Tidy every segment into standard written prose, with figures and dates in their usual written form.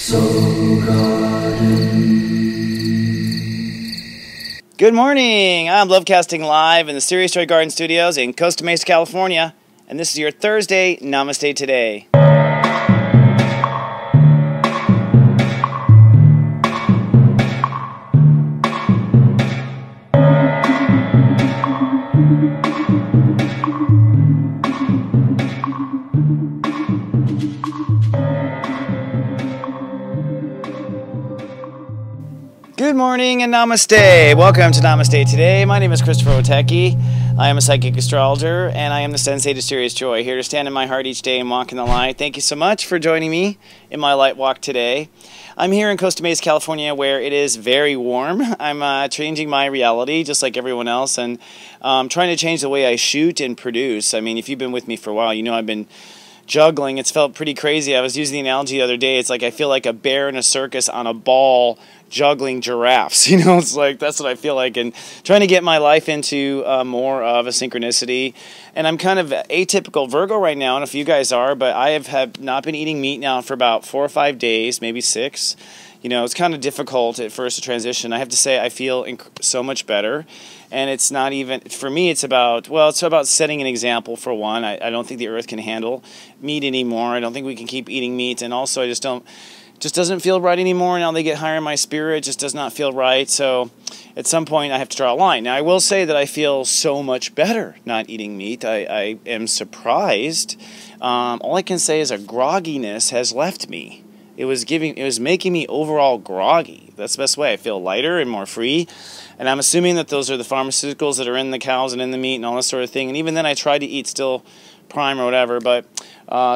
Good morning! I'm Lovecasting live in the stepº4 Garden Studios in Costa Mesa, California, and this is your Thursday Namaste Today. Good morning and Namaste. Welcome to Namaste Today. My name is stepº4. I am a psychic astrologer and I am the sensei to serious joy, here to stand in my heart each day and walk in the light. Thank you so much for joining me in my light walk today. I'm here in Costa Mesa, California, where it is very warm. I'm changing my reality just like everyone else, and trying to change the way I shoot and produce. I mean, if you've been with me for a while, you know I've been juggling. It's felt pretty crazy. I was using the analogy the other day. It's like I feel like a bear in a circus on a ball juggling giraffes. You know, it's like that's what I feel like, and trying to get my life into more of a synchronicity. And I'm kind of atypical Virgo right now, and if you guys are, but I have not been eating meat now for about 4 or 5 days, maybe 6. You know, it's kind of difficult at first to transition. I have to say I feel so much better. And it's not even, for me, it's about, well, it's about setting an example for one. I don't think the earth can handle meat anymore. I don't think we can keep eating meat. And also I just doesn't feel right anymore. Now they get higher in my spirit. It just does not feel right. So at some point I have to draw a line. Now I will say that I feel so much better not eating meat. I am surprised. All I can say is a grogginess has left me. It was making me overall groggy. That's the best way. I feel lighter and more free. And I'm assuming that those are the pharmaceuticals that are in the cows and in the meat and all this sort of thing. And even then I tried to eat still prime or whatever. But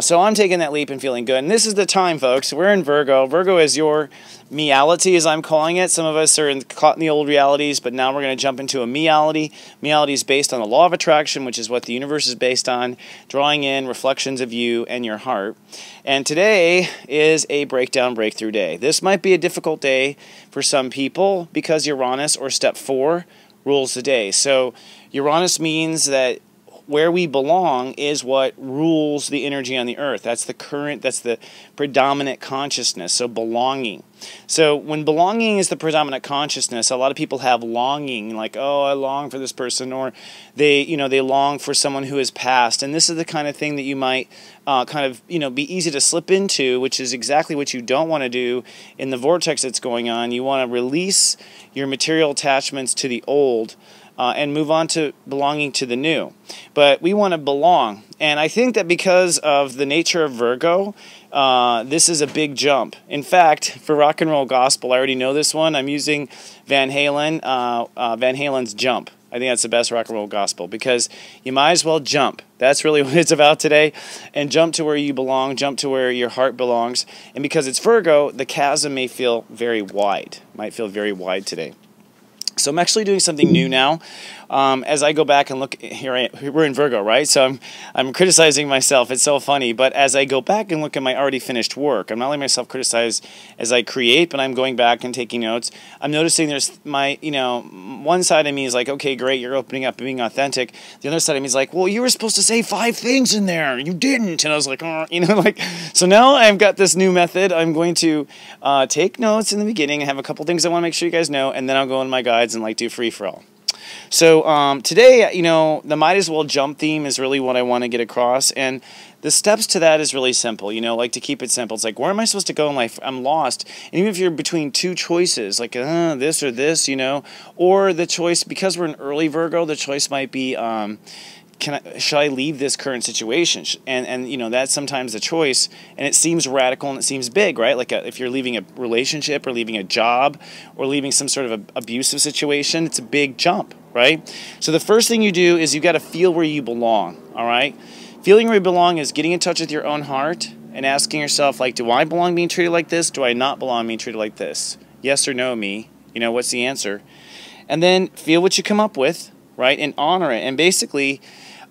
so I'm taking that leap and feeling good. And this is the time, folks. We're in Virgo. Virgo is your meality, as I'm calling it. Some of us are caught in the old realities, but now we're going to jump into a meality. Meality is based on the law of attraction, which is what the universe is based on, drawing in reflections of you and your heart. And today is a breakdown breakthrough day. This might be a difficult day for some people because Uranus, or step 4, rules the day. So Uranus means that where we belong is what rules the energy on the earth. That's the current, that's the predominant consciousness, so belonging. So when belonging is the predominant consciousness, a lot of people have longing, like, oh, I long for this person, or they long for someone who has passed. And this is the kind of thing that you might be easy to slip into, which is exactly what you don't want to do in the vortex that's going on. You want to release your material attachments to the old, and move on to belonging to the new. But we want to belong. And I think that because of the nature of Virgo, this is a big jump. In fact, for rock and roll gospel, I already know this one. I'm using Van Halen's Jump. I think that's the best rock and roll gospel, because you might as well jump. That's really what it's about today. And jump to where you belong, jump to where your heart belongs. And because it's Virgo, the chasm may feel very wide, might feel very wide today. So I'm actually doing something new now. As I go back and look, we're in Virgo, right? So I'm criticizing myself. It's so funny. But as I go back and look at my already finished work, I'm not letting myself criticize as I create, but I'm going back and taking notes. I'm noticing there's one side of me is like, okay, great, you're opening up and being authentic. The other side of me is like, well, you were supposed to say 5 things in there. You didn't. And I was like, so now I've got this new method. I'm going to take notes in the beginning. I have a couple things I want to make sure you guys know, and then I'll go in my guides and do free-for-all. So today, the might as well jump theme is really what I want to get across, and the steps to that is really simple, to keep it simple. It's like, where am I supposed to go in life? I'm lost. And even if you're between 2 choices, like this or this, or the choice, because we're in early Virgo, the choice might be, should I leave this current situation? And that's sometimes the choice, and it seems radical and it seems big, right? Like if you're leaving a relationship or leaving a job or leaving some sort of abusive situation, it's a big jump, right? So the first thing you do is you got to feel where you belong, all right? Feeling where you belong is getting in touch with your own heart and asking yourself, like, do I belong being treated like this? Do I not belong being treated like this? Yes or no, me? What's the answer? And then feel what you come up with, right? And honor it. And basically,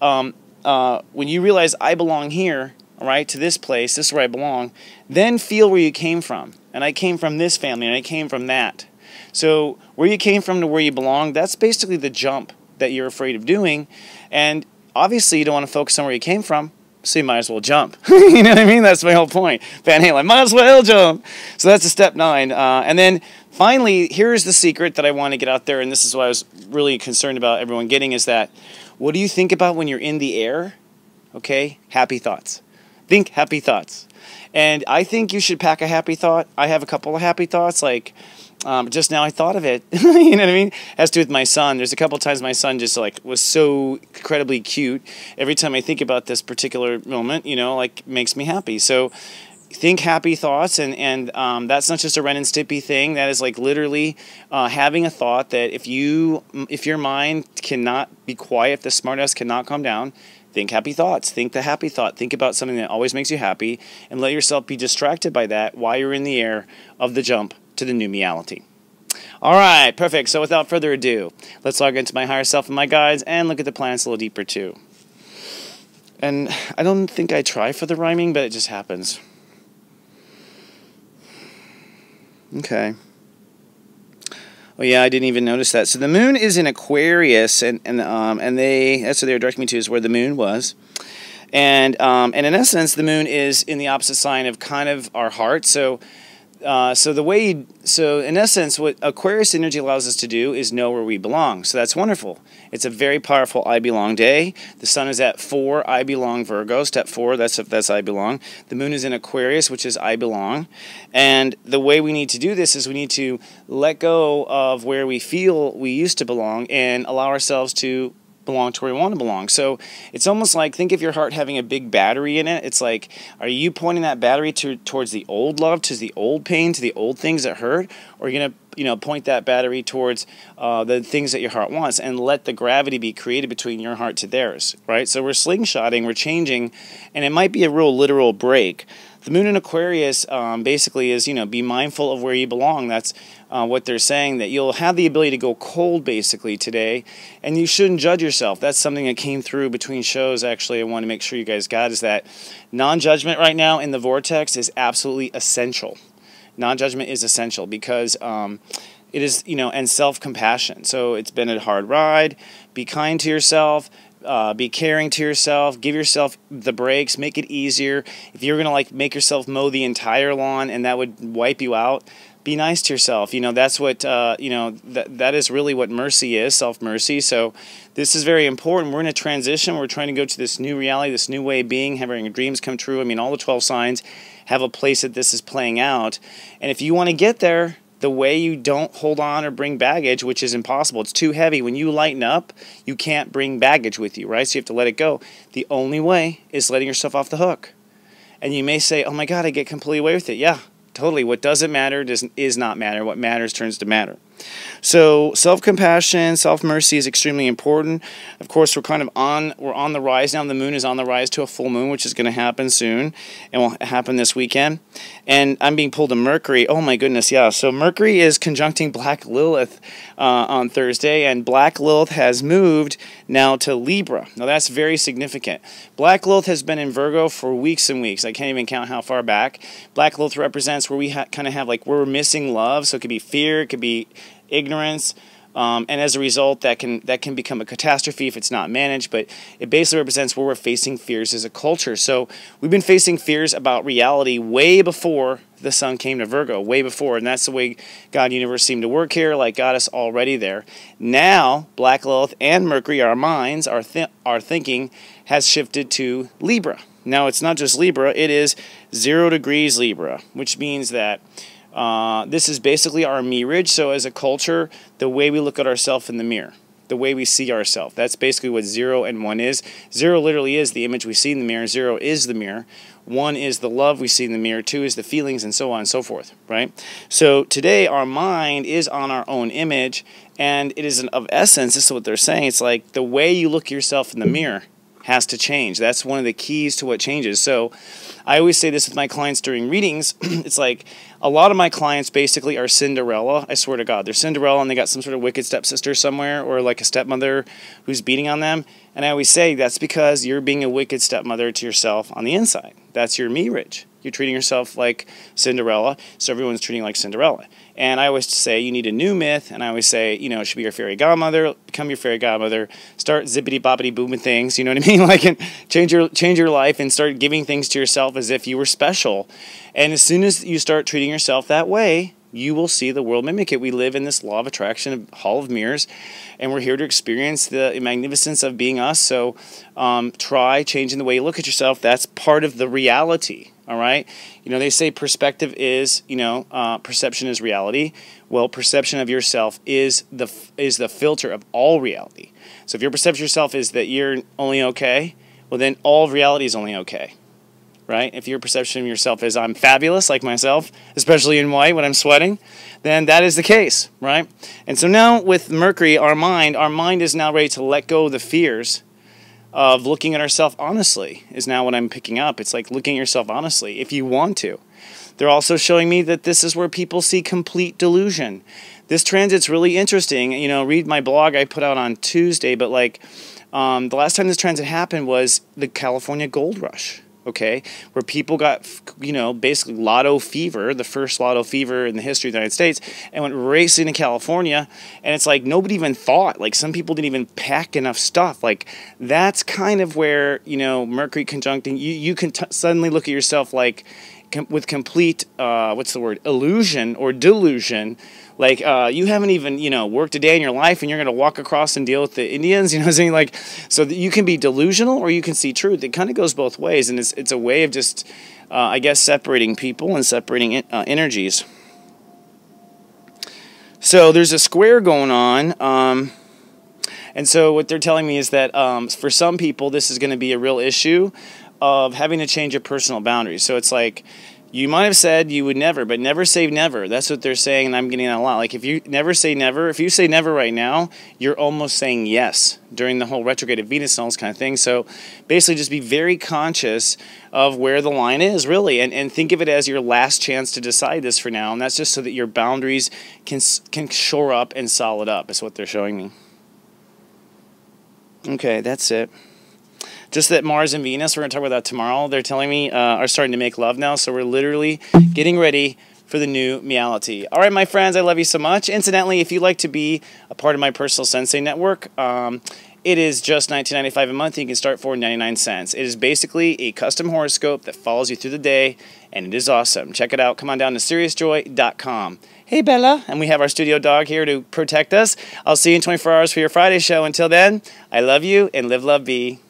when you realize I belong here, all right, to this place, this is where I belong, then feel where you came from. And I came from this family, and I came from that. So where you came from to where you belong, that's basically the jump that you're afraid of doing. And obviously you don't want to focus on where you came from. so you might as well jump. You know what I mean? That's my whole point. Van Halen, might as well jump. So that's a step 9. And then finally, here's the secret that I want to get out there, and this is what I was really concerned about everyone getting, is that what do you think about when you're in the air? Okay, happy thoughts. Think happy thoughts. And I think you should pack a happy thought. I have a couple of happy thoughts, like just now I thought of it. You know what I mean? It has to do with my son. There's a couple of times my son just like was so incredibly cute. Every time I think about this particular moment, you know, like makes me happy. So think happy thoughts, and that's not just a Ren and Stimpy thing. That is like literally having a thought that if your mind cannot be quiet, if the smartass cannot calm down, think happy thoughts. Think the happy thought. Think about something that always makes you happy, and let yourself be distracted by that while you're in the air of the jump to the new reality. All right, perfect. So without further ado, let's log into my higher self and my guides and look at the planets a little deeper too. And I don't think I try for the rhyming, but it just happens. Okay. Oh yeah, I didn't even notice that. So the moon is in Aquarius, and that's what they were directing me to, is where the moon was. And in essence, the moon is in the opposite sign of kind of our heart. So in essence, what Aquarius energy allows us to do is know where we belong. So that's wonderful. It's a very powerful I belong day. The sun is at 4, I belong Virgo. Step 4, that's I belong. The moon is in Aquarius, which is I belong. And the way we need to do this is we need to let go of where we feel we used to belong and allow ourselves to belong to where we want to belong. So it's almost like, think of your heart having a big battery in it. It's like, are you pointing that battery towards the old love, to the old pain, to the old things that hurt, or are you going to point that battery towards the things that your heart wants, and let the gravity be created between your heart to theirs, right? So we're slingshotting, we're changing, and it might be a real literal break. The moon in Aquarius basically is, be mindful of where you belong. That's what they're saying, that you'll have the ability to go cold basically today, and you shouldn't judge yourself. That's something that came through between shows, actually. I want to make sure you guys got, is that non-judgment right now in the vortex is absolutely essential. Non-judgment is essential because it is, and self-compassion. So it's been a hard ride. Be kind to yourself. Be caring to yourself. Give yourself the breaks. Make it easier. If you're going to make yourself mow the entire lawn and that would wipe you out, be nice to yourself. That's what, that is really what mercy is, self-mercy. So this is very important. We're in a transition. We're trying to go to this new reality, this new way of being, having dreams come true. I mean, all the 12 signs have a place that this is playing out. And if you want to get there, the way you don't hold on or bring baggage, which is impossible. It's too heavy. When you lighten up, you can't bring baggage with you, right? So you have to let it go. The only way is letting yourself off the hook. And you may say, oh my God, I get completely away with it. Yeah, totally. What doesn't matter is not matter. What matters turns to matter. So self-compassion, self-mercy is extremely important. Of course, we're on the rise now. The moon is on the rise to a full moon, which is going to happen soon, and will happen this weekend. And I'm being pulled to Mercury. Oh my goodness, yeah. So Mercury is conjuncting Black Lilith on Thursday, and Black Lilith has moved now to Libra. Now that's very significant. Black Lilith has been in Virgo for weeks and weeks. I can't even count how far back. Black Lilith represents where we kind of have where we're missing love. So it could be fear, it could be ignorance, and as a result that can become a catastrophe if it's not managed. But it basically represents where we're facing fears as a culture. So we've been facing fears about reality way before the sun came to Virgo, way before, and that's the way God universe seemed to work here, got us already there. Now Black Lilith and Mercury, our minds, our thinking has shifted to Libra. Now it's not just Libra, it is 0 degrees Libra, which means that this is basically our mirage. So as a culture, the way we look at ourselves in the mirror, the way we see ourselves, that's basically what 0 and 1 is. 0 literally is the image we see in the mirror. 0 is the mirror. 1 is the love we see in the mirror. 2 is the feelings, and so on and so forth, right? So today our mind is on our own image, and it is of essence, this is what they're saying, it's like the way you look at yourself in the mirror has to change. That's one of the keys to what changes. So I always say this with my clients during readings. It's like a lot of my clients basically are Cinderella. I swear to God, they're Cinderella and they got some sort of wicked stepsister somewhere, or a stepmother who's beating on them. And I always say that's because you're being a wicked stepmother to yourself on the inside. That's your mirage. You're treating yourself like Cinderella, so everyone's treating you like Cinderella. And I always say you need a new myth, and I always say, you know, it should be your fairy godmother, become your fairy godmother, start zippity-boppity booming things, you know what I mean? Like, and change your life and start giving things to yourself as if you were special. And as soon as you start treating yourself that way, you will see the world mimic it. We live in this law of attraction, hall of mirrors, and we're here to experience the magnificence of being us. So try changing the way you look at yourself. That's part of the reality, all right? You know, they say perspective is, you know, perception is reality. Well, perception of yourself is the filter of all reality. So if your perception of yourself is that you're only okay, well, then all of reality is only okay. Right? If your perception of yourself is I'm fabulous, like myself, especially in white when I'm sweating, then that is the case, right? And so now with Mercury, our mind is now ready to let go of the fears of looking at ourselves honestly, is now what I'm picking up. It's like looking at yourself honestly, if you want to. They're also showing me that this is where people see complete delusion. This transit's really interesting. You know, read my blog I put out on Tuesday, but like the last time this transit happened was the California gold rush. Okay, where people got, you know, basically lotto fever, the first lotto fever in the history of the United States, and went racing to California, and it's like nobody even thought, like some people didn't even pack enough stuff. Like that's kind of where, you know, Mercury conjuncting, you can suddenly look at yourself like with complete, what's the word, illusion or delusion. Like, you haven't even, you know, worked a day in your life and you're going to walk across and deal with the Indians, you know what I'm saying? Like, so that you can be delusional or you can see truth. It kind of goes both ways, and it's a way of just, I guess, separating people and separating energies. So there's a square going on, and so what they're telling me is that for some people this is going to be a real issue of having to change your personal boundaries. So it's like, you might have said you would never, but never say never. That's what they're saying, and I'm getting that a lot. Like, if you never say never, if you say never right now, you're almost saying yes during the whole retrograde of Venus and all this kind of thing. So basically just be very conscious of where the line is, really, and think of it as your last chance to decide this for now, and that's just so that your boundaries can shore up and solid up, is what they're showing me. Okay, that's it. Just that Mars and Venus, we're going to talk about that tomorrow, they're telling me are starting to make love now, so we're literally getting ready for the new reality. All right, my friends, I love you so much. Incidentally, if you'd like to be a part of my personal Sensei network, it is just $19.95 a month. You can start for 99 cents. It is basically a custom horoscope that follows you through the day, and it is awesome. Check it out. Come on down to SeriousJoy.com. Hey, Bella, and we have our studio dog here to protect us. I'll see you in 24 hours for your Friday show. Until then, I love you, and live, love, be.